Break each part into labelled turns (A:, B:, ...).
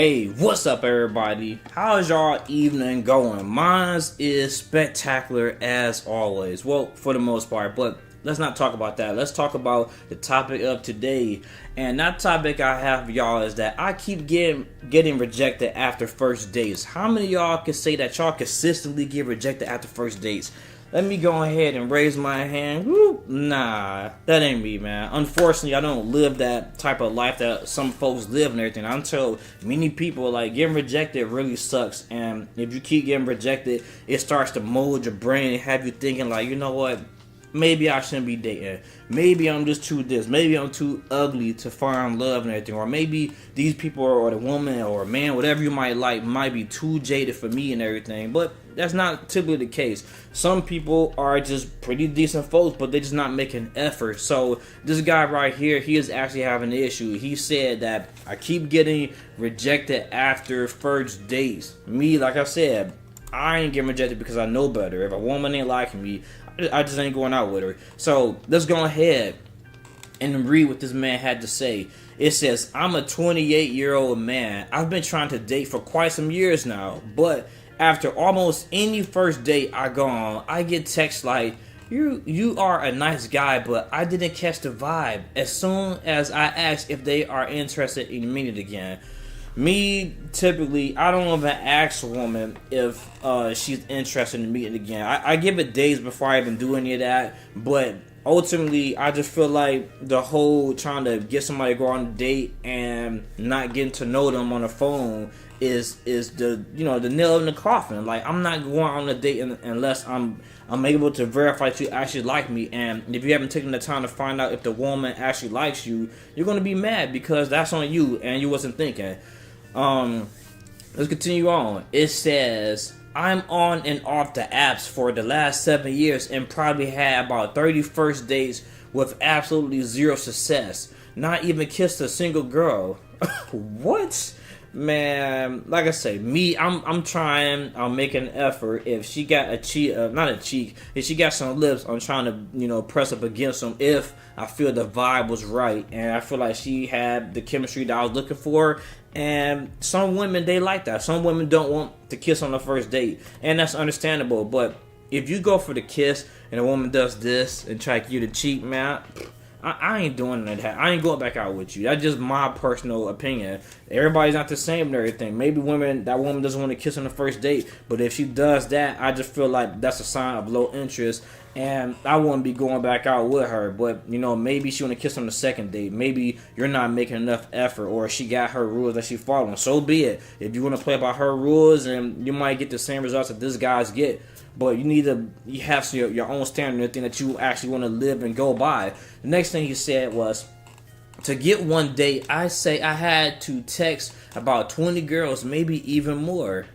A: Hey, what's up everybody? How's y'all evening going? Mine's is spectacular as always. Well, for the most part, but let's not talk about that. Let's talk about the topic of today. And that topic I have for y'all is that I keep getting rejected after first dates. How many of y'all can say that y'all consistently get rejected after first dates? Let me go ahead and raise my hand. Woo. Nah, that ain't me, man. Unfortunately, I don't live that type of life that some folks live and everything. I'm told many people, like, getting rejected really sucks. And if you keep getting rejected, it starts to mold your brain and have you thinking, like, you know what? Maybe I shouldn't be dating. Maybe I'm just too this. Maybe I'm too ugly to find love and everything. Or maybe these people or the woman or man, whatever you might like, might be too jaded for me and everything. But that's not typically the case. Some people are just pretty decent folks, but they're just not making effort. So this guy right here, he is actually having an issue. He said that I keep getting rejected after first dates. Me, like I said, I ain't getting rejected because I know better. If a woman ain't liking me, I just ain't going out with her. So let's go ahead and read what this man had to say. It says, I'm a 28-year-old man. I've been trying to date for quite some years now, but after almost any first date I go on, I get texts like, you are a nice guy, but I didn't catch the vibe. As soon as I ask if they are interested in meeting again. Me, typically, I don't even ask a woman if she's interested in meeting again. I give it days before I even do any of that. But ultimately, I just feel like the whole trying to get somebody to go on a date and not getting to know them on the phone is the the nail in the coffin. Like, I'm not going on a date unless I'm able to verify that you actually like me. And if you haven't taken the time to find out if the woman actually likes you, you're gonna be mad because that's on you and you wasn't thinking. Let's continue on. It says, I'm on and off the apps for the last 7 years and probably had about 30 first dates with absolutely zero success. Not even kissed a single girl. What? Man, like I say, me, I'm trying, I'm making an effort. If she got a cheek, not a cheek, if she got some lips, I'm trying to, press up against them if I feel the vibe was right and I feel like she had the chemistry that I was looking for. And some women, they like that. Some women don't want to kiss on the first date, and that's understandable. But if you go for the kiss and a woman does this and try to give you the cheek, man, I ain't doing that. I ain't going back out with you. That's just my personal opinion. Everybody's not the same and everything. Maybe that woman doesn't want to kiss on the first date, but if she does that, I just feel like that's a sign of low interest, and I wouldn't be going back out with her. But maybe she want to kiss on the second date. Maybe you're not making enough effort, or she got her rules that she following. So be it. If you want to play by her rules, and you might get the same results that this guys get. But you have your own standard, the thing that you actually want to live and go by. The next thing he said was, to get one date, I say I had to text about 20 girls, maybe even more.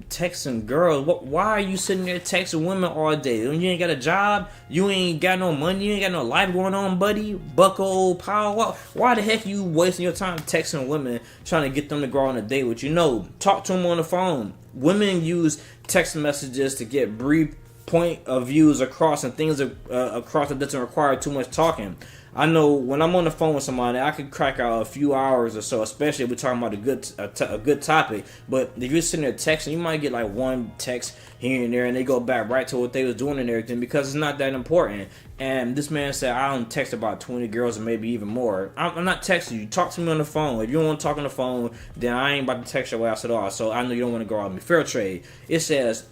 A: Texting girls? Why are you sitting there texting women all day? You ain't got a job? You ain't got no money? You ain't got no life going on, buddy? Bucko, power? Why the heck you wasting your time texting women, trying to get them to go on a date with you? No, talk to them on the phone. Women use text messages to get brief point of views across and things across that doesn't require too much talking. I know when I'm on the phone with somebody, I could crack out a few hours or so, especially if we're talking about a good topic. But if you're sitting there texting, you might get like one text here and there, and they go back right to what they was doing and everything because it's not that important. And this man said, I don't text about 20 girls or maybe even more. I'm not texting you. Talk to me on the phone. If you don't want to talk on the phone, then I ain't about to text your ass at all. So I know you don't want to go out with me. Fair trade. It says,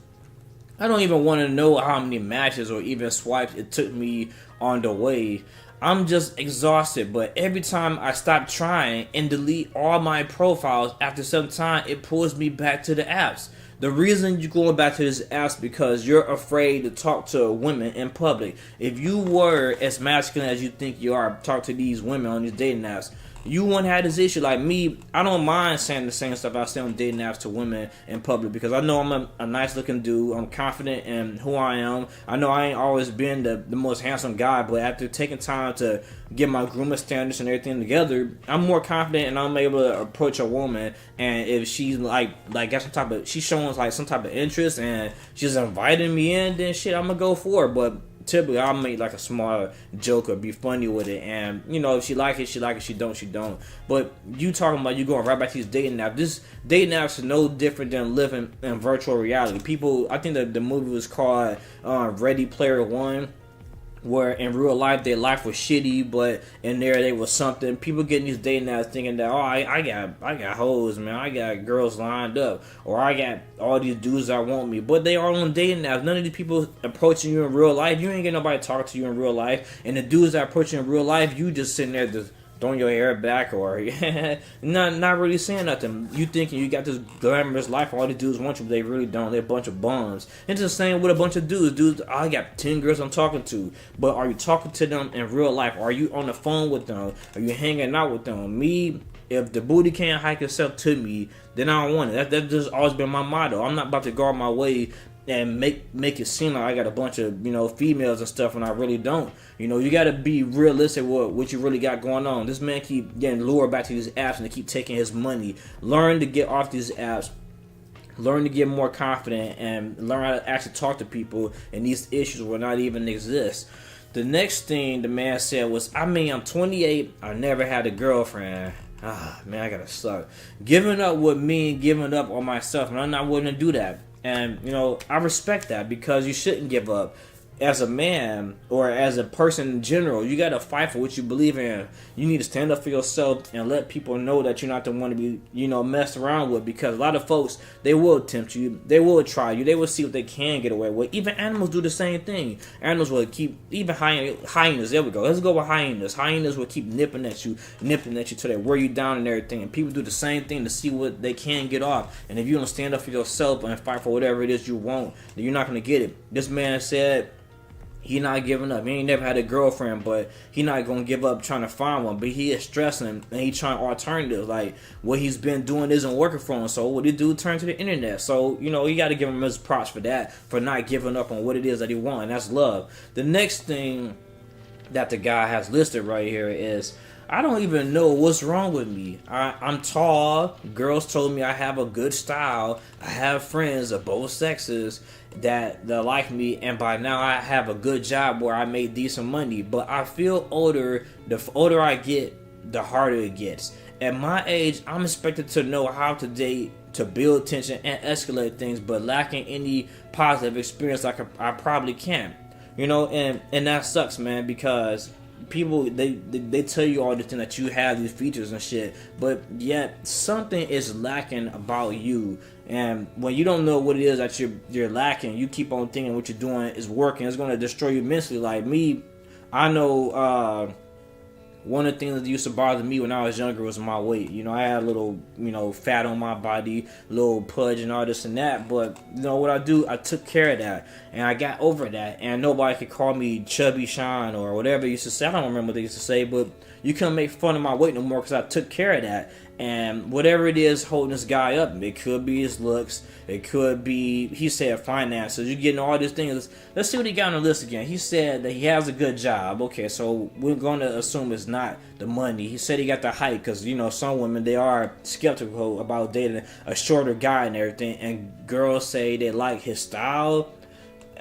A: I don't even want to know how many matches or even swipes it took me on the way. I'm just exhausted, but every time I stop trying and delete all my profiles, after some time, it pulls me back to the apps. The reason you're going back to this apps because you're afraid to talk to women in public. If you were as masculine as you think you are, talk to these women on these dating apps, you wouldn't have this issue. Like me, I don't mind saying the same stuff I say on dating apps to women in public because I know I'm a nice looking dude. I'm confident in who I am. I know I ain't always been the most handsome guy, but after taking time to get my grooming standards and everything together, I'm more confident and I'm able to approach a woman. And if she's she's showing like some type of interest and she's inviting me in, then shit, I'm gonna go for it. But typically I'll make like a small joke or be funny with it, and you know, if she like it, she like it. She don't, she don't. But you talking about you going right back to these dating apps. This dating apps is no different than living in virtual reality. People, I think that the movie was called Ready Player One, where in real life their life was shitty, but in there they was something. People getting these dating apps thinking that, oh, I got hoes, man, I got girls lined up, or I got all these dudes that want me. But they are on dating apps. None of these people approaching you in real life. You ain't get nobody talk to you in real life. And the dudes that approach you in real life, you just sitting there just throwing your hair back or not really saying nothing. You thinking you got this glamorous life, all these dudes want you, but they really don't. They're a bunch of bums. It's the same with a bunch of dudes. Dudes, I got 10 girls I'm talking to, but are you talking to them in real life? Are you on the phone with them? Are you hanging out with them? Me, if the booty can't hike itself to me, then I don't want it. That's just always been my motto. I'm not about to go out my way and make it seem like I got a bunch of, you know, females and stuff when I really don't. You know, you got to be realistic with what you really got going on. This man keep getting lured back to these apps and they keep taking his money. Learn to get off these apps. Learn to get more confident and learn how to actually talk to people, and these issues will not even exist. The next thing the man said was, I'm 28, I never had a girlfriend. Man, I gotta suck. Giving up with me and giving up on myself, and I'm not willing to do that. And, you know, I respect that, because you shouldn't give up. As a man or as a person in general, you got to fight for what you believe in. You need to stand up for yourself and let people know that you're not the one to be, you know, messed around with, because a lot of folks, they will tempt you. They will try you. They will see what they can get away with. Even animals do the same thing. Animals will keep, even hyenas, there we go. Let's go with hyenas. Hyenas will keep nipping at you till they wear you down and everything. And people do the same thing to see what they can get off. And if you don't stand up for yourself and fight for whatever it is you want, then you're not going to get it. This man said, he not giving up. He ain't never had a girlfriend, but he not gonna give up trying to find one. But he is stressing and he trying alternatives. Like, what he's been doing isn't working for him. So what he do? Turn to the internet. So, you know, you got to give him his props for that, for not giving up on what it is that he wants. And that's love. The next thing that the guy has listed right here is, I don't even know what's wrong with me. I'm tall. Girls told me I have a good style. I have friends of both sexes that like me, and by now I have a good job where I make decent money. But I feel older. The older I get, the harder it gets. At my age, I'm expected to know how to date, to build tension and escalate things, but lacking any positive experience I probably can. You know, and that sucks, man, because people, they tell you all the thing that you have these features and shit, but yet something is lacking about you. And when you don't know what it is that you're lacking, you keep on thinking what you're doing is working. It's going to destroy you mentally. Like me, I know one of the things that used to bother me when I was younger was my weight. You know, I had a little, you know, fat on my body, little pudge and all this and that. But, you know, what I do, I took care of that. And I got over that. And nobody could call me Chubby Sean or whatever they used to say. I don't remember what they used to say. But you couldn't make fun of my weight no more because I took care of that. And whatever it is holding this guy up, it could be his looks, it could be, he said, finances. You're getting all these things. Let's see what he got on the list again. He said that he has a good job. Okay, so we're going to assume it's not the money. He said he got the height because, you know, some women, they are skeptical about dating a shorter guy and everything. And girls say they like his style.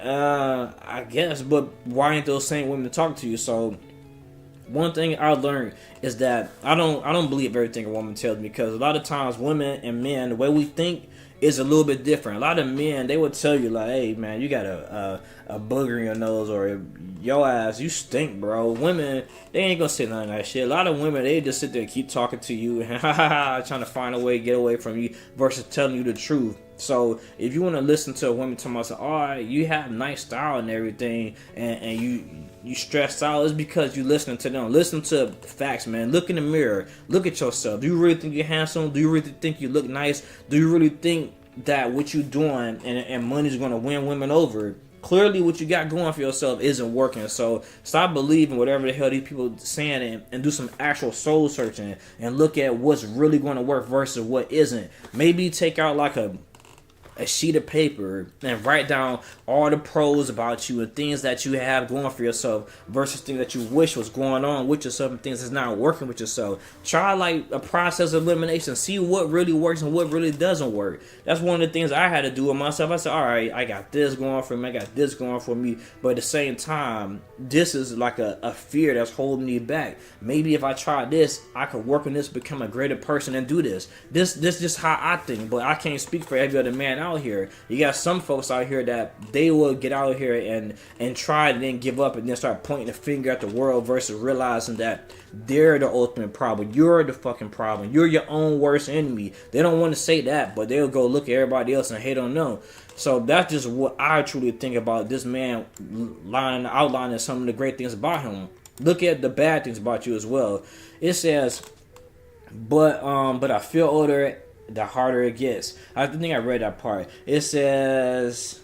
A: I guess, but why ain't those same women talk to you? So one thing I learned is that I don't believe everything a woman tells me, because a lot of times women and men, the way we think is a little bit different. A lot of men, they would tell you like, hey man, you got a booger in your nose, or your ass, you stink, bro. Women, they ain't gonna say none of that shit. A lot of women, they just sit there and keep talking to you and trying to find a way to get away from you versus telling you the truth. So if you want to listen to a woman talking about, oh, you have nice style and everything, and you stressed out, it's because you listening to them. Listen to facts, man. Look in the mirror. Look at yourself. Do you really think you're handsome? Do you really think you look nice? Do you really think that what you're doing and money's going to win women over? Clearly what you got going for yourself isn't working. So stop believing whatever the hell these people saying and do some actual soul searching and look at what's really going to work versus what isn't. Maybe take out like a a sheet of paper and write down all the pros about you and things that you have going for yourself versus things that you wish was going on with yourself and things that's not working with yourself. Try like a process of elimination. See what really works and what really doesn't work. That's one of the things I had to do with myself. I said, all right, I got this going for me. I got this going for me. But at the same time, this is like a fear that's holding me back. Maybe if I try this, I could work on this, become a greater person and do this. This just how I think. But I can't speak for every other man out here. You got some folks out here that they will get out here and try and then give up and then start pointing the finger at the world versus realizing that they're the ultimate problem. You're the fucking problem. You're your own worst enemy. They don't want to say that, but they'll go look at everybody else and hate on them. So that's just what I truly think about this man outlining some of the great things about him. Look at the bad things about you as well. It says, but I feel older the harder it gets. I think I read that part. It says,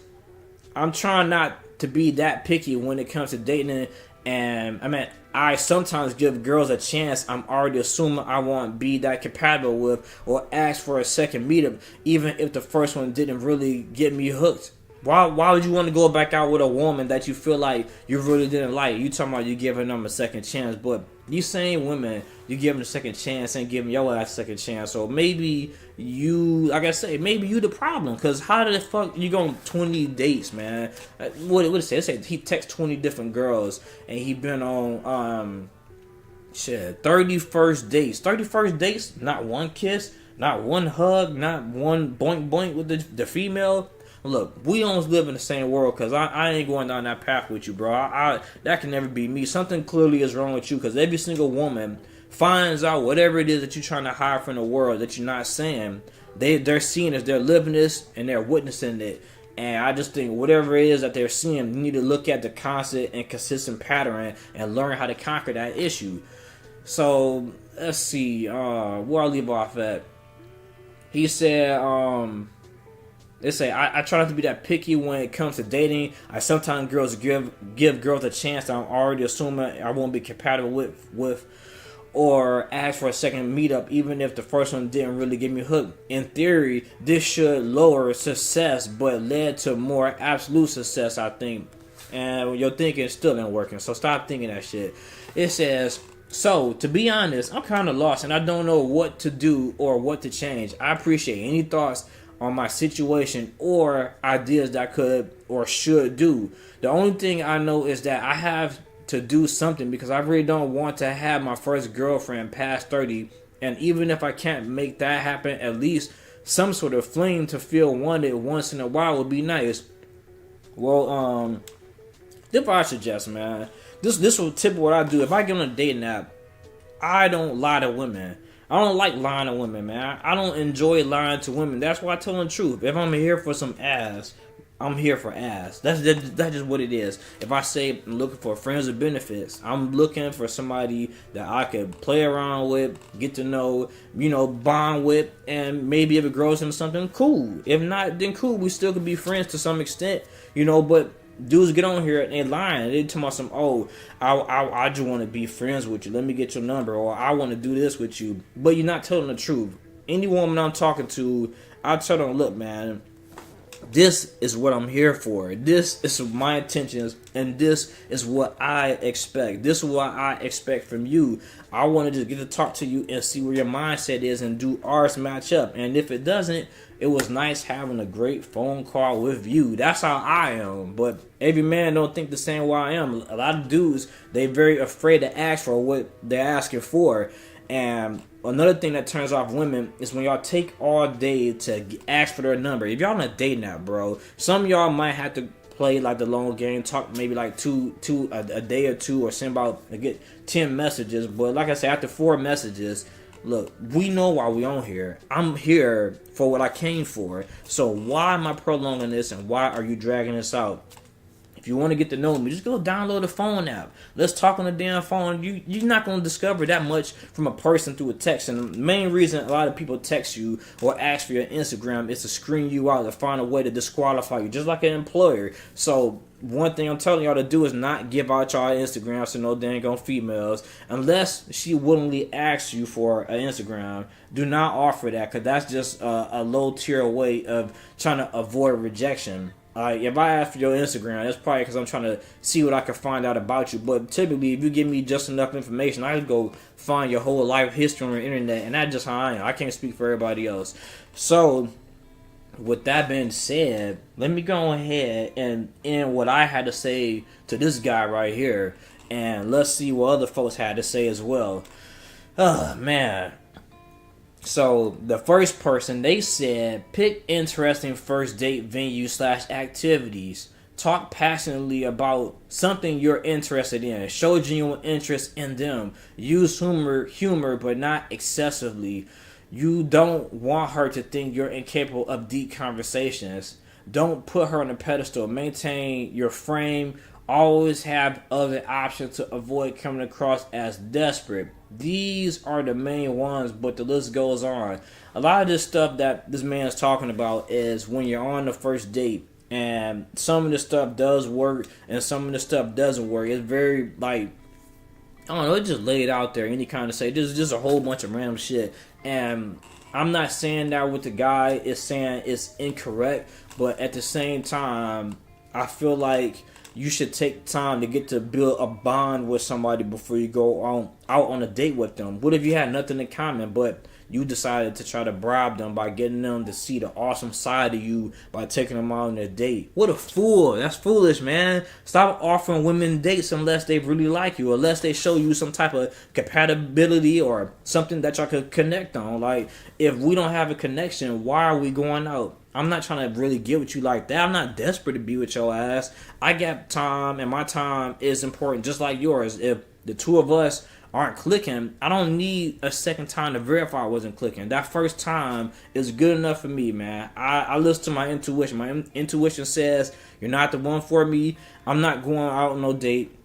A: I'm trying not to be that picky when it comes to dating, and I sometimes give girls a chance I'm already assuming I won't be that compatible with, or ask for a second meetup even if the first one didn't really get me hooked. Why would you want to go back out with a woman that you feel like you really didn't like? You talking about you giving them a second chance, but you same women, you give them a second chance and giving your ass a second chance. So maybe you, like I say, maybe you the problem. Because how the fuck you going 20 dates, man? What it say? It said he text 20 different girls and he been on 31st dates. 31st dates, not one kiss, not one hug, not one boink boink with the female. Look, we don't live in the same world, because I ain't going down that path with you, bro. That can never be me. Something clearly is wrong with you, because every single woman finds out whatever it is that you're trying to hide from the world that you're not saying. They're seeing it, they're living this, and they're witnessing it. And I just think whatever it is that they're seeing, you need to look at the constant and consistent pattern and learn how to conquer that issue. So, let's see. Where I'll leave off at. He said, they say, I try not to be that picky when it comes to dating. I sometimes girls give girls a chance that I'm already assuming I won't be compatible with, or ask for a second meetup even if the first one didn't really get me hooked. In theory, this should lower success, but led to more absolute success, I think. And your thinking still ain't working, so stop thinking that shit. It says, so, to be honest, I'm kind of lost and I don't know what to do or what to change. I appreciate any thoughts on my situation or ideas that I could or should do. The only thing I know is that I have to do something, because I really don't want to have my first girlfriend past 30, and even if I can't make that happen, at least some sort of fling to feel wanted once in a while would be nice. Well, this what I suggest, man. This will tip what I do. If I get on a dating app, I don't lie to women. I don't like lying to women, man. I don't enjoy lying to women. That's why I tell the truth. If I'm here for some ass, I'm here for ass. That's just what it is. If I say I'm looking for friends with benefits, I'm looking for somebody that I could play around with, get to know, bond with, and maybe if it grows into something, cool. If not, then cool. We still could be friends to some extent, but dudes get on here and they lying. They tell me some, I just want to be friends with you. Let me get your number. Or I want to do this with you. But you're not telling the truth. Any woman I'm talking to, I tell them, look, man, this is what I'm here for. This is my intentions, and this is what I expect. This is what I expect from you. I want to just get to talk to you and see where your mindset is and do ours match up. And if it doesn't, it was nice having a great phone call with you. That's how I am. But every man don't think the same way I am. A lot of dudes, they very afraid to ask for what they're asking for. And another thing that turns off women is when y'all take all day to ask for their number. If y'all on a date now, bro, some of y'all might have to play like the long game, talk maybe like a day or two, or send about get 10 messages. But like I said, after 4 messages, look, we know why we on here. I'm here for what I came for. So why am I prolonging this, and why are you dragging this out? If you want to get to know me, just go download the phone app. Let's talk on the damn phone. You're not going to discover that much from a person through a text. And the main reason a lot of people text you or ask for your Instagram is to screen you out, to find a way to disqualify you, just like an employer. So one thing I'm telling y'all to do is not give out y'all Instagrams to no dang on females unless she willingly asks you for an Instagram. Do not offer that, because that's just a low tier way of trying to avoid rejection. If I ask for your Instagram, that's probably because I'm trying to see what I can find out about you. But typically, if you give me just enough information, I can go find your whole life history on the internet, and that's just how I am. I can't speak for everybody else. So, with that being said, let me go ahead and end what I had to say to this guy right here, and let's see what other folks had to say as well. Oh, man. So, the first person, they said, pick interesting first date venues / activities. Talk passionately about something you're interested in. Show genuine interest in them. Use humor, but not excessively. You don't want her to think you're incapable of deep conversations. Don't put her on a pedestal. Maintain your frame. Always have other options to avoid coming across as desperate. These are the main ones, but the list goes on. A lot of this stuff that this man is talking about is when you're on the first date, and some of the stuff does work and some of the stuff doesn't work. It's very, like, I don't know, it just laid out there, any kind of say. This is just a whole bunch of random shit. And I'm not saying that what the guy is saying is incorrect, but at the same time, I feel like you should take time to get to build a bond with somebody before you go out on a date with them. What if you had nothing in common, but you decided to try to bribe them by getting them to see the awesome side of you by taking them out on a date? What a fool. That's foolish, man. Stop offering women dates unless they really like you, unless they show you some type of compatibility or something that y'all could connect on. Like, if we don't have a connection, why are we going out? I'm not trying to really get with you like that. I'm not desperate to be with your ass. I got time, and my time is important just like yours. If the two of us aren't clicking, I don't need a second time to verify I wasn't clicking. That first time is good enough for me, man. I listen to my intuition. My intuition says you're not the one for me. I'm not going out on no date.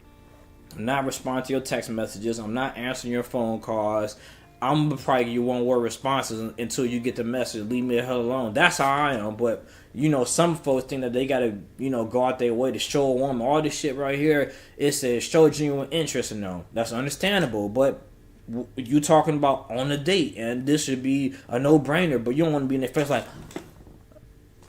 A: I'm not responding to your text messages. I'm not answering your phone calls. I'm gonna probably give you one-word responses until you get the message. Leave me the hell alone. That's how I am. But, you know, some folks think that they gotta, you know, go out their way to show a woman. All this shit right here, it says show genuine interest in them. That's understandable. But you talking about on a date, and this should be a no-brainer. But you don't want to be in their face like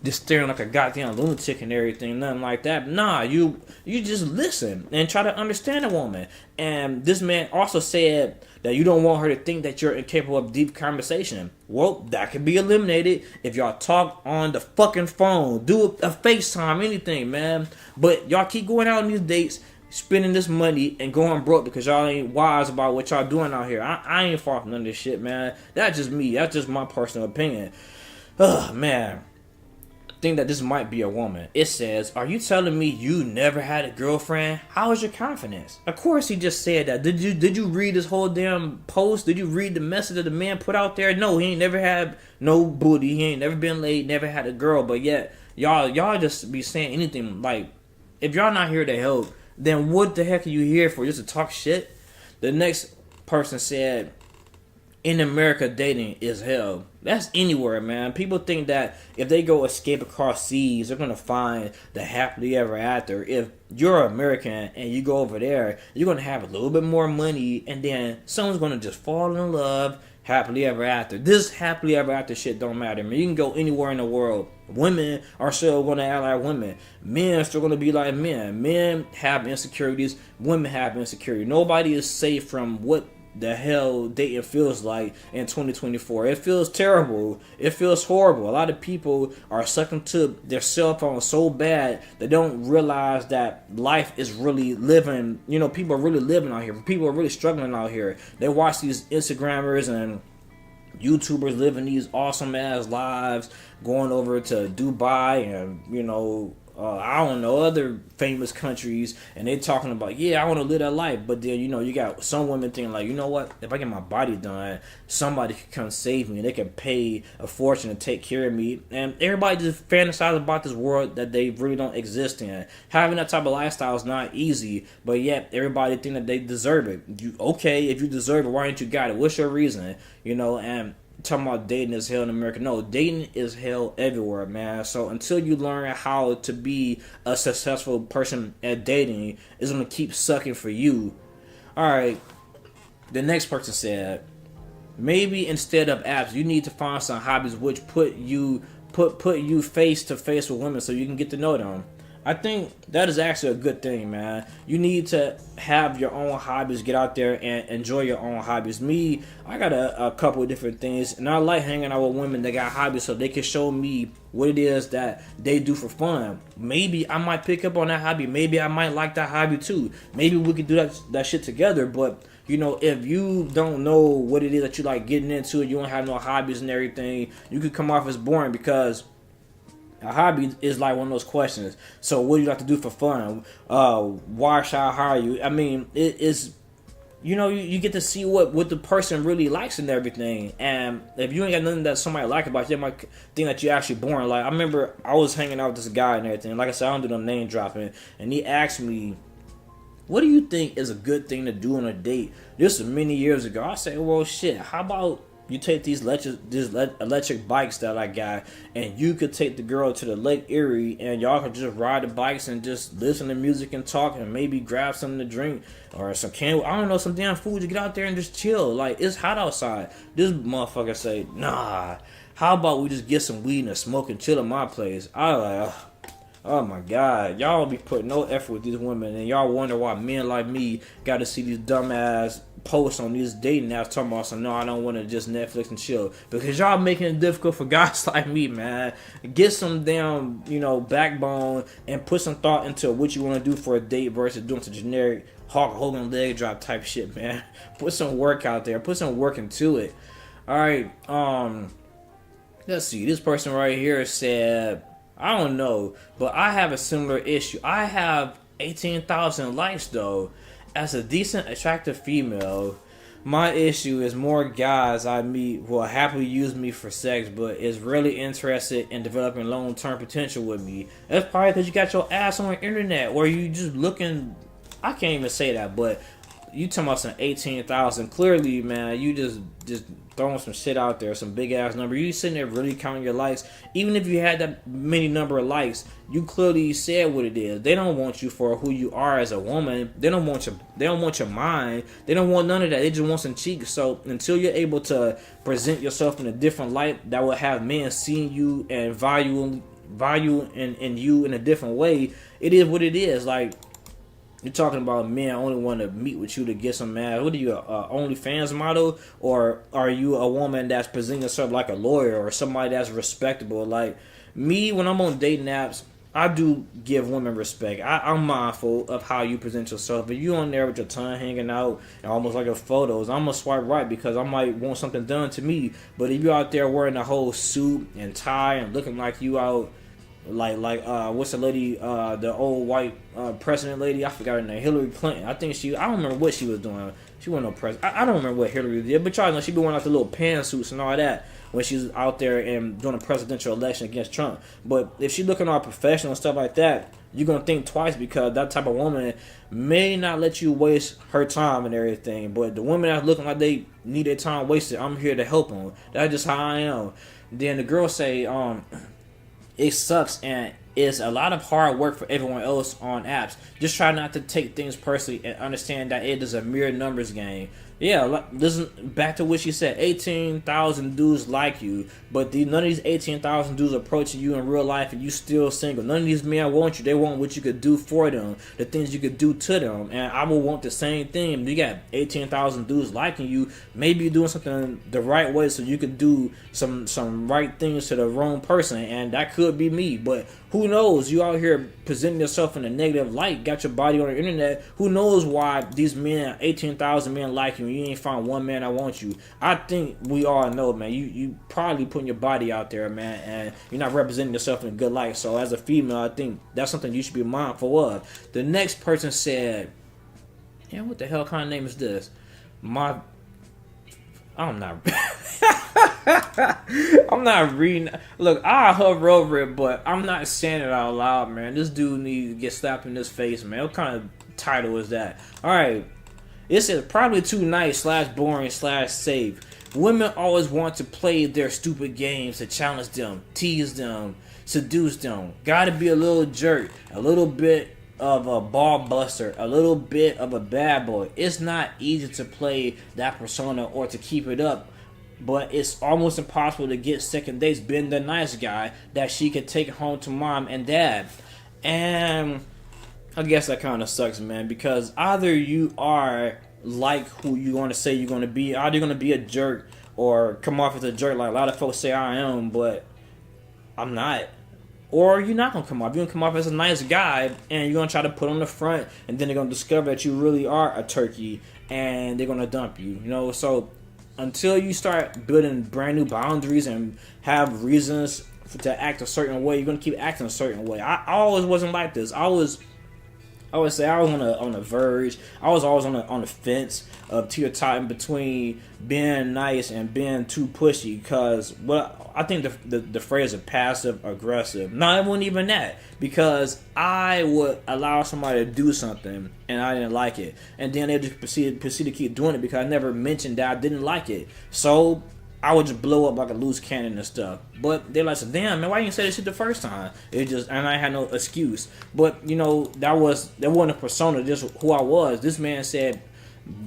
A: just staring like a goddamn lunatic and everything, nothing like that. Nah, you just listen and try to understand a woman. And this man also said that you don't want her to think that you're incapable of deep conversation. Well, that can be eliminated if y'all talk on the fucking phone. Do a FaceTime, anything, man. But y'all keep going out on these dates, spending this money and going broke because y'all ain't wise about what y'all doing out here. I ain't far from none of this shit, man. That's just me. That's just my personal opinion. Ugh, man. Think that this might be a woman. It says, are you telling me you never had a girlfriend? How is your confidence? Of course he just said that. Did you read this whole damn post? Did you read the message that the man put out there? No, he ain't never had no booty. He ain't never been laid, never had a girl. But yet, y'all just be saying anything. Like, if y'all not here to help, then what the heck are you here for? Just to talk shit? The next person said, in America, dating is hell. That's anywhere, man. People think that if they go escape across seas, they're going to find the happily ever after. If you're American and you go over there, you're going to have a little bit more money, and then someone's going to just fall in love happily ever after. This happily ever after shit don't matter, man. You can go anywhere in the world. Women are still going to act like women. Men are still going to be like men. Men have insecurities. Women have insecurities. Nobody is safe from what the hell dating feels like in 2024. It feels terrible. It feels horrible. A lot of people are sucking to their cell phone so bad they don't realize that life is really living. You know, people are really living out here. People are really struggling out here. They watch these Instagrammers and YouTubers living these awesome ass lives, going over to Dubai and, you know, I don't know, other famous countries, and they talking about, yeah, I want to live that life. But then, you know, you got some women thinking like, you know what, if I get my body done, somebody can come save me. They can pay a fortune to take care of me. And everybody just fantasize about this world that they really don't exist in. Having that type of lifestyle is not easy, but yet everybody think that they deserve it. You okay, if you deserve it, why ain't you got it? What's your reason? You know, and talking about dating is hell in America. No, dating is hell everywhere, man. So until you learn how to be a successful person at dating, it's gonna keep sucking for you. All right. The next person said, maybe instead of apps, you need to find some hobbies which put you face to face with women so you can get to know them. I think that is actually a good thing, man. You need to have your own hobbies, get out there and enjoy your own hobbies. Me, I got a couple of different things, and I like hanging out with women that got hobbies so they can show me what it is that they do for fun. Maybe I might pick up on that hobby. Maybe I might like that hobby too. Maybe we could do that shit together, but you know, if you don't know what it is that you like getting into, you don't have no hobbies and everything, you could come off as boring because a hobby is like one of those questions. So what do you like to do for fun? Why should I hire you? I mean, it is, you know, you get to see what the person really likes and everything. And if you ain't got nothing that somebody like about you, they might think that you're actually boring. Like, I remember I was hanging out with this guy and everything. Like I said, I don't do no name dropping. And he asked me, what do you think is a good thing to do on a date? This was many years ago. I said, well, shit, how about you take these electric bikes that I got, and you could take the girl to the Lake Erie, and y'all could just ride the bikes and just listen to music and talk, and maybe grab something to drink or some I don't know, some damn food to get out there and just chill. Like, it's hot outside. This motherfucker say, nah, how about we just get some weed and smoke and chill at my place? I was like, oh my God, y'all be putting no effort with these women, and y'all wonder why men like me got to see these dumbass posts on these dating apps talking about some, no, I don't want to just Netflix and chill, because y'all making it difficult for guys like me, man. Get some damn, you know, backbone and put some thought into what you want to do for a date versus doing some generic Hulk Hogan leg drop type shit, man. Put some work out there, put some work into it. All right, let's see, this person right here said, I don't know, but I have a similar issue. I have 18,000 likes though. As a decent, attractive female, my issue is more guys I meet will happily use me for sex, but is really interested in developing long-term potential with me. That's probably because you got your ass on the internet, or you just looking. I can't even say that, but you talking about some 18,000. Clearly, man, you just throwing some shit out there, some big ass number. You sitting there really counting your likes. Even if you had that many number of likes, you clearly said what it is. They don't want you for who you are as a woman. They don't want your mind. They don't want none of that. They just want some cheeks. So until you're able to present yourself in a different light that will have men seeing you and value in you in a different way, it is what it is. Like, you're talking about men only want to meet with you to get some ass. What are you, a OnlyFans model? Or are you a woman that's presenting yourself like a lawyer or somebody that's respectable? Like, me, when I'm on dating apps, I do give women respect. I'm mindful of how you present yourself. If you on there with your tongue hanging out and almost like your photos, I'm going to swipe right because I might want something done to me. But if you out there wearing a whole suit and tie and looking like you out, like what's the lady, the old white president lady, I forgot her name, Hillary Clinton. I don't remember what she was doing. She wasn't no president. I don't remember what Hillary did, but y'all know she be wearing like the little pantsuits and all that when she's out there and doing a presidential election against Trump. But if she's looking all professional and stuff like that, you're gonna think twice, because that type of woman may not let you waste her time and everything. But the women that's looking like they need their time wasted, I'm here to help them. That's just how I am. Then the girl say, it sucks and it's a lot of hard work for everyone else on apps. Just try not to take things personally and understand that it is a mere numbers game. Yeah, listen, back to what she said. 18,000 dudes like you, but none of these 18,000 dudes approaching you in real life and you still single. None of these men want you. They want what you could do for them, the things you could do to them. And I will want the same thing. You got 18,000 dudes liking you. Maybe you're doing something the right way so you could do some right things to the wrong person, and that could be me. But who knows? You out here presenting yourself in a negative light, got your body on the internet. Who knows why these men, 18,000 men like you, and you ain't find one man that wants you. I think we all know, man, you probably putting your body out there, man, and you're not representing yourself in a good light. So as a female, I think that's something you should be mindful of. The next person said, yeah, what the hell kind of name is this? I'm not I'm not reading. Look, I'll hover over it, but I'm not saying it out loud, man. This dude needs to get slapped in his face, man. What kind of title is that? Alright. It says probably too nice / boring / safe. Women always want to play their stupid games to challenge them, tease them, seduce them. Gotta be a little jerk, a little bit of a ball buster, a little bit of a bad boy. It's not easy to play that persona or to keep it up, but it's almost impossible to get second dates being the nice guy that she could take home to mom and dad. And I guess that kind of sucks, man, because either you are like who you want to say you're going to be, either you're going to be a jerk or come off as a jerk like a lot of folks say I am, but I'm not. Or you're not going to come off. You're going to come off as a nice guy, and you're going to try to put on the front, and then they're going to discover that you really are a turkey, and they're going to dump you. You know, so until you start building brand new boundaries and have reasons to act a certain way, you're going to keep acting a certain way. I always wasn't like this. I would say I was on the verge. I was always on the fence of teeter-totting between being nice and being too pushy. Because I think the phrase is passive aggressive. No, it wasn't even that. Because I would allow somebody to do something and I didn't like it, and then they just proceed to keep doing it because I never mentioned that I didn't like it. So I would just blow up like a loose cannon and stuff. But they're like, damn, man, why you didn't say this shit the first time? And I had no excuse. But, you know, that wasn't a persona, just who I was. This man said,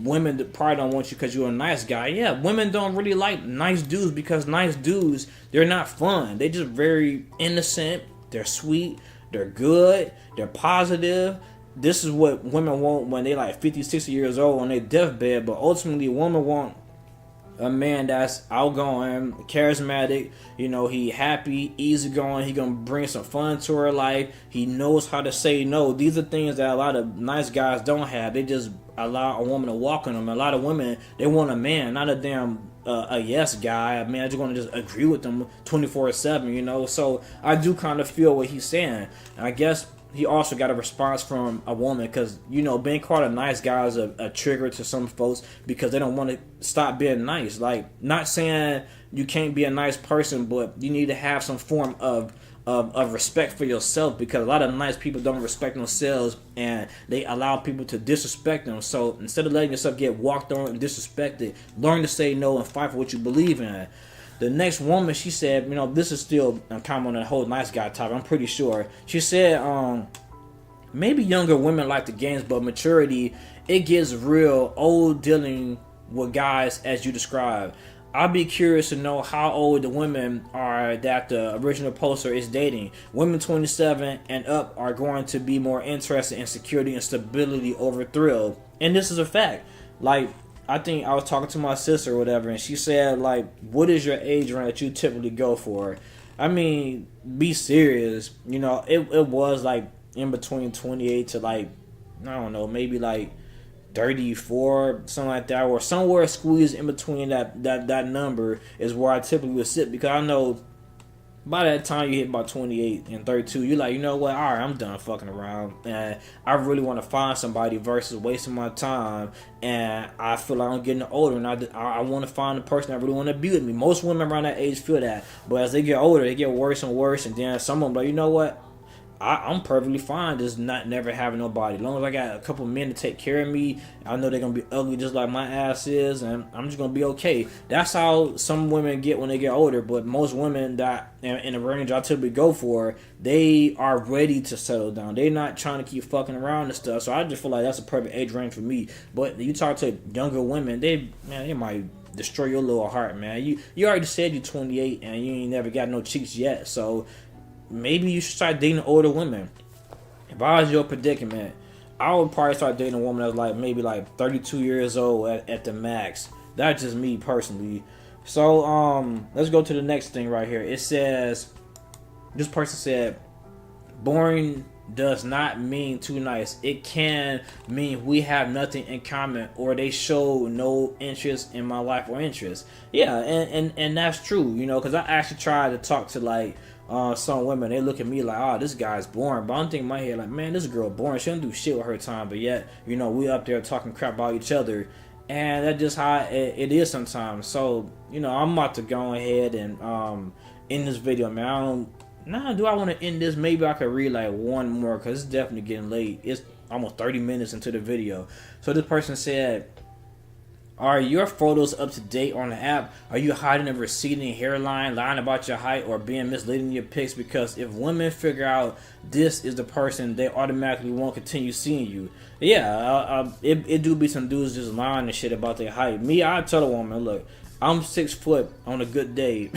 A: women probably don't want you because you're a nice guy. Yeah, women don't really like nice dudes because nice dudes, they're not fun. They just very innocent. They're sweet. They're good. They're positive. This is what women want when they like 50, 60 years old on their deathbed. But ultimately, women want a man that's outgoing, charismatic, you know, he happy, easygoing, he gonna bring some fun to her life, he knows how to say no. These are things that a lot of nice guys don't have. They just allow a woman to walk on them. A lot of women, they want a man, not a damn a yes guy, a man that's gonna just agree with them 24/7, you know. So I do kind of feel what he's saying. And I guess he also got a response from a woman because, you know, being called a nice guy is a trigger to some folks because they don't want to stop being nice. Like, not saying you can't be a nice person, but you need to have some form of respect for yourself, because a lot of nice people don't respect themselves and they allow people to disrespect them. So instead of letting yourself get walked on and disrespected, learn to say no and fight for what you believe in. The next woman, she said, you know, this is still a comment on the whole nice guy topic, I'm pretty sure. She said, maybe younger women like the games, but maturity, it gets real old dealing with guys as you described. I'd be curious to know how old the women are that the original poster is dating. Women 27 and up are going to be more interested in security and stability over thrill. And this is a fact. Like, I think I was talking to my sister or whatever, and she said, like, what is your age range that you typically go for? I mean, be serious. You know, it was like in between 28 to like, I don't know, maybe like 34, something like that, or somewhere squeezed in between that number is where I typically would sit, because I know by that time you hit about 28 and 32, you're like, you know what, alright, I'm done fucking around, and I really want to find somebody versus wasting my time. And I feel like I'm getting older, and I want to find a person that really want to be with me. Most women around that age feel that, but as they get older, they get worse and worse, and then some of them like, you know what, I'm perfectly fine just never having nobody. As long as I got a couple men to take care of me, I know they're going to be ugly just like my ass is, and I'm just going to be okay. That's how some women get when they get older, but most women that in the range I typically go for, they are ready to settle down. They're not trying to keep fucking around and stuff, so I just feel like that's a perfect age range for me. But you talk to younger women, they might destroy your little heart, man. You already said you're 28 and you ain't never got no cheeks yet, so maybe you should start dating older women. If I was your predicament, I would probably start dating a woman that's like maybe like 32 years old at the max. That's just me personally. So let's go to the next thing right here. It says, this person said, boring does not mean too nice. It can mean we have nothing in common, or they show no interest in my life or interest. Yeah, and that's true, you know, because I actually tried to talk to like some women. They look at me like, oh, this guy's boring, but I'm thinking in my head like, man, this girl boring, she don't do shit with her time, but yet, you know, we up there talking crap about each other, and that's just how it is sometimes. So, you know, I'm about to go ahead and end this video, man. Do I want to end this? Maybe I could read like one more, because it's definitely getting late. It's almost 30 minutes into the video. So this person said, Are your photos up to date on the app? Are you hiding a receding hairline, lying about your height, or being misleading in your pics? Because if women figure out this is the person, they automatically won't continue seeing you. Yeah, it do be some dudes just lying and shit about their height. Me, I tell a woman, look, I'm 6 foot on a good day,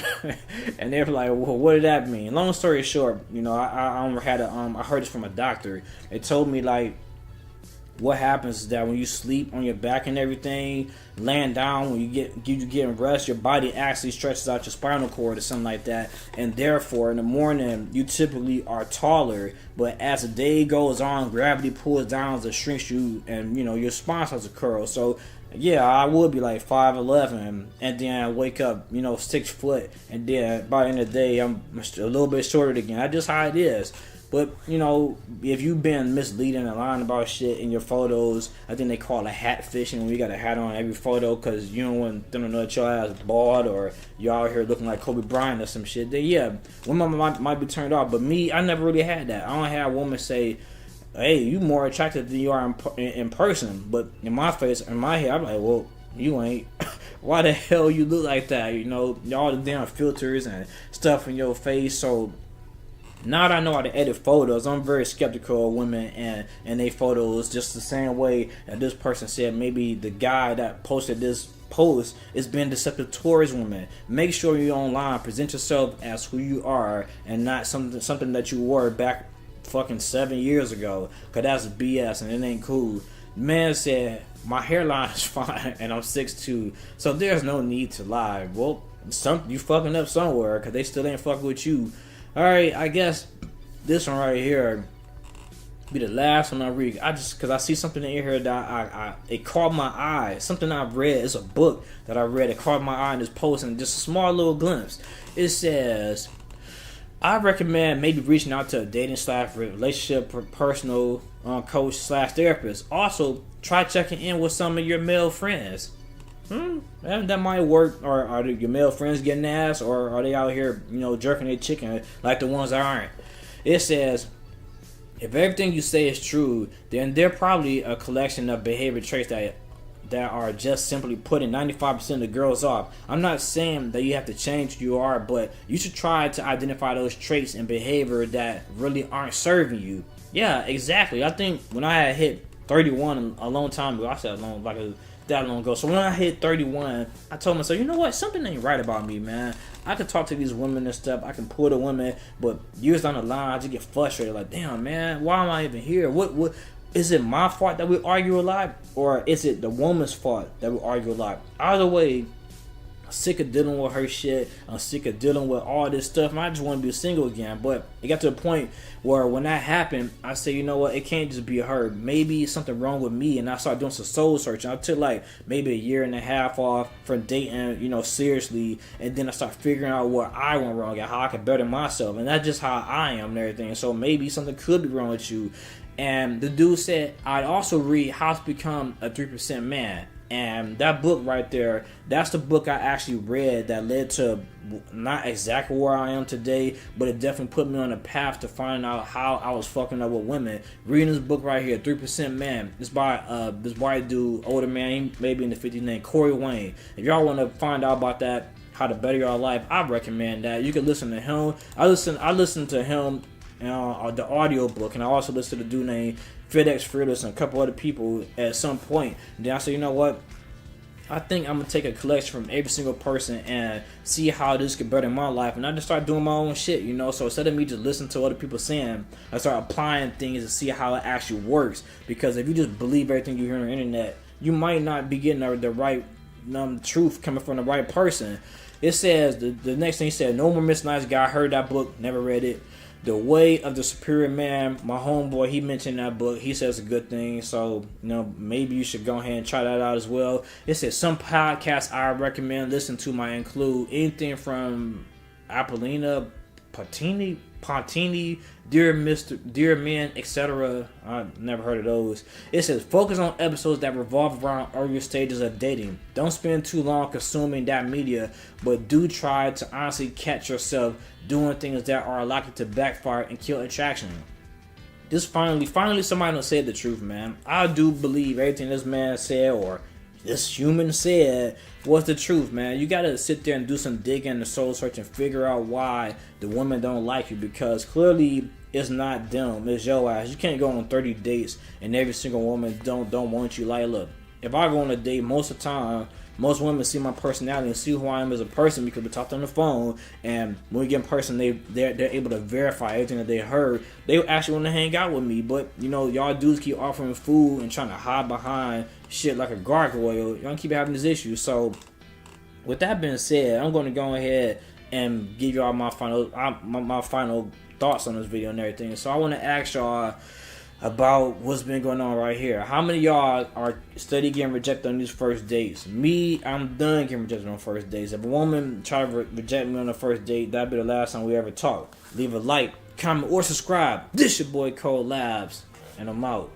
A: and they're like, "Well, what did that mean?" Long story short, I heard this from a doctor. They told me like, what happens is that when you sleep on your back and everything, laying down, when you getting rest, your body actually stretches out your spinal cord or something like that, and therefore in the morning you typically are taller. But as the day goes on, gravity pulls down, it shrinks you, and your spine starts to curl. So yeah, I would be like 5'11", and then I wake up, 6 foot, and then by the end of the day I'm a little bit shorter again. That's just how it is. But, if you've been misleading and lying about shit in your photos, I think they call it hat fishing when you got a hat on every photo because you don't want them to know that your ass bald or you out here looking like Kobe Bryant or some shit. Then, yeah, women might be turned off. But me, I never really had that. I don't have a woman say, hey, you more attractive than you are in person. But in my face, in my head, I'm like, well, you ain't. Why the hell you look like that? All the damn filters and stuff in your face. So now that I know how to edit photos, I'm very skeptical of women and their photos, just the same way that this person said maybe the guy that posted this post is being deceptive towards women. Make sure you're online, present yourself as who you are and not something that you were back fucking 7 years ago, because that's BS and it ain't cool. Man said, my hairline is fine and I'm 6'2", so there's no need to lie. Well, you fucking up somewhere because they still ain't fucking with you. Alright, I guess this one right here be the last one I read. Because I see something in here that it caught my eye. Something I've read. It's a book that I read. It caught my eye in this post, and just a small little glimpse. It says, I recommend maybe reaching out to a dating / relationship personal coach / therapist. Also, try checking in with some of your male friends. That might work. Or are your male friends getting ass, or are they out here, jerking their chicken like the ones that aren't? It says, if everything you say is true, then they're probably a collection of behavior traits that are just simply putting 95% of the girls off. I'm not saying that you have to change who you are, but you should try to identify those traits and behavior that really aren't serving you. Yeah, exactly. I think when I had hit 31 a long time ago, I said that long ago. So when I hit 31, I told myself, you know what? Something ain't right about me, man. I can talk to these women and stuff. I can pull the women, but years down the line, I just get frustrated. Like, damn, man, why am I even here? What is it my fault that we argue a lot, or is it the woman's fault that we argue a lot? Either way, I'm sick of dealing with her shit. I'm sick of dealing with all this stuff, and I just want to be single again. But it got to a point where when that happened, I said, you know what? It can't just be her. Maybe something wrong with me, and I started doing some soul searching. I took like maybe a year and a half off from dating, seriously, and then I started figuring out what I went wrong and how I could better myself, and that's just how I am and everything. So maybe something could be wrong with you. And the dude said, I'd also read How to Become a 3% Man. And that book right there, that's the book I actually read that led to not exactly where I am today, but it definitely put me on a path to find out how I was fucking up with women. Reading this book right here, 3% Man. It's by this white dude, older man, he maybe in the 50s, named Corey Wayne. If y'all want to find out about that, how to better your life, I recommend that. You can listen to him. I listened to him the audio book, and I also listened to the dude named FedEx Fearless and a couple other people at some point. And then I said, you know what? I think I'm gonna take a collection from every single person and see how this could better my life. And I just start doing my own shit, So instead of me just listening to other people saying, I start applying things to see how it actually works. Because if you just believe everything you hear on the internet, you might not be getting the right truth coming from the right person. It says the next thing he said, No More Mr. Nice Guy. I heard that book, never read it. The Way of the Superior Man, my homeboy, he mentioned that book. He says a good thing, so maybe you should go ahead and try that out as well. It says some podcasts I recommend listen to might include anything from Apollina Pontini, Dear Men, etc. I've never heard of those. It says focus on episodes that revolve around earlier stages of dating. Don't spend too long consuming that media, but do try to honestly catch yourself doing things that are likely to backfire and kill attraction. This finally somebody done said the truth, man. I do believe everything this man said, or this human said was the truth, man. You gotta sit there and do some digging and soul search and figure out why the women don't like you, because clearly it's not them, it's your ass. You can't go on 30 dates and every single woman don't want you. Like, look, if I go on a date, most of the time, most women see my personality and see who I am as a person because we talked on the phone, and when we get in person, they're able to verify everything that they heard. They actually want to hang out with me, but you know, y'all dudes keep offering food and trying to hide behind shit like a gargoyle. Y'all keep having this issue. So, with that being said, I'm going to go ahead and give y'all my final thoughts on this video and everything. So I want to ask y'all about what's been going on right here. How many of y'all are steady getting rejected on these first dates? Me, I'm done getting rejected on first dates. If a woman try to reject me on the first date, that'd be the last time we ever talk. Leave a like, comment, or subscribe. This your boy Labz, and I'm out.